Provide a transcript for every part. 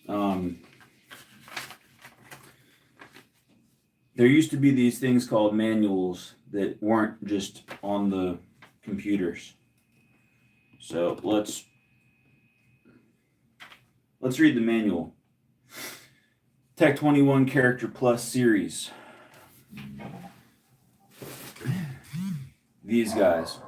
There used to be these things called manuals that weren't just on the computers. So let's read the manual. Tech 21 Character Plus series. These guys.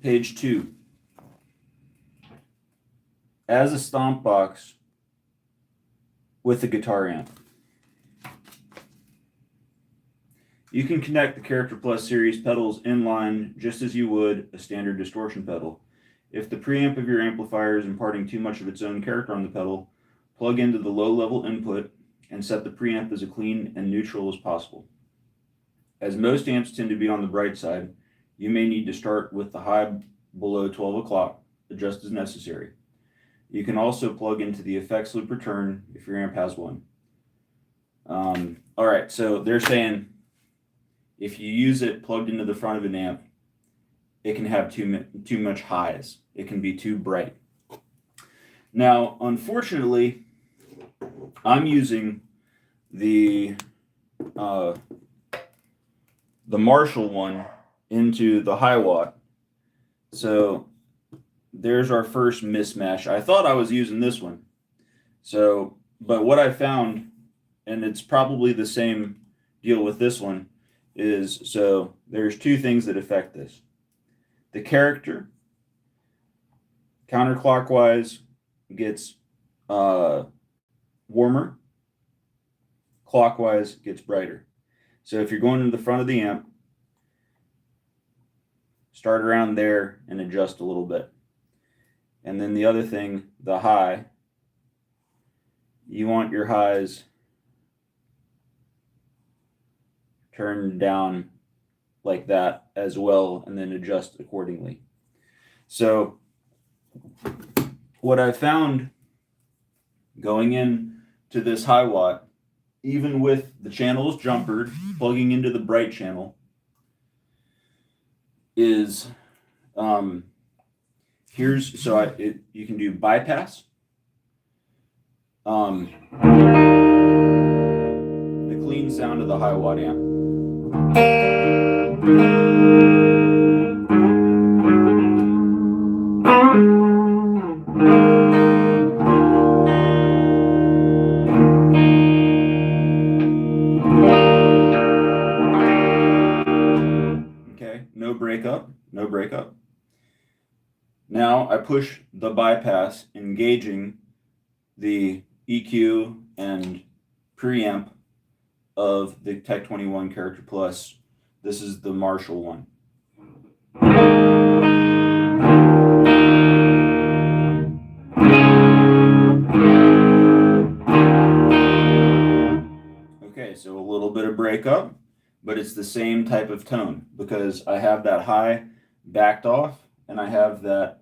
Page 2. As a stomp box with a guitar amp. You can connect the Character Plus series pedals in line just as you would a standard distortion pedal. If the preamp of your amplifier is imparting too much of its own character on the pedal, plug into the low-level input and set the preamp as clean and neutral as possible. As most amps tend to be on the bright side, you may need to start with the high below 12 o'clock, adjust as necessary. You can also plug into the effects loop return if your amp has one. All right, so they're saying if you use it plugged into the front of an amp, it can have too much highs. It can be too bright. Now, unfortunately, I'm using the Marshall one into the high watt. So there's our first mismatch. I thought I was using this one. So, but what I found, and it's probably the same deal with this one, is so there's two things that affect this. The character, counterclockwise, gets warmer, clockwise gets brighter. So if you're going to the front of the amp, start around there and adjust a little bit. And then the other thing, the high, you want your highs turned down like that as well, and then adjust accordingly. So what I found going in to this high watt, even with the channels jumpered, plugging into the bright channel, is here's so you can do bypass, the clean sound of the high watt amp. Okay, no breakup, no breakup. Now I push the bypass, engaging the EQ and preamp of the Tech 21 Character Plus. This is the Marshall one. Okay, so a little bit of breakup, but it's the same type of tone because I have that high backed off and I have that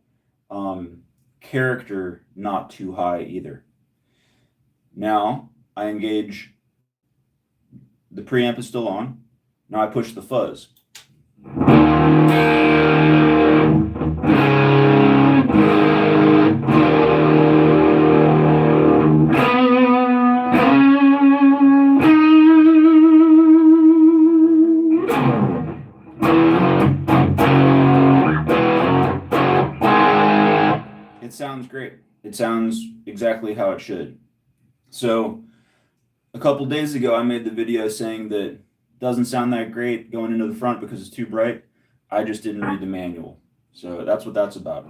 character not too high either. Now I engage, the preamp is still on. Now I push the fuzz. It sounds great. It sounds exactly how it should. So a couple days ago, I made the video saying that it doesn't sound that great going into the front because it's too bright. I just didn't read the manual. So that's what that's about.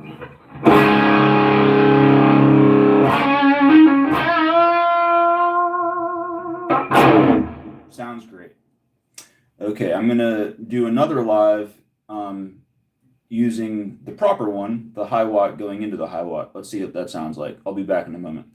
Sounds great. Okay, I'm going to do another live using the proper one, the high watt going into the high watt. Let's see what that sounds like. I'll be back in a moment.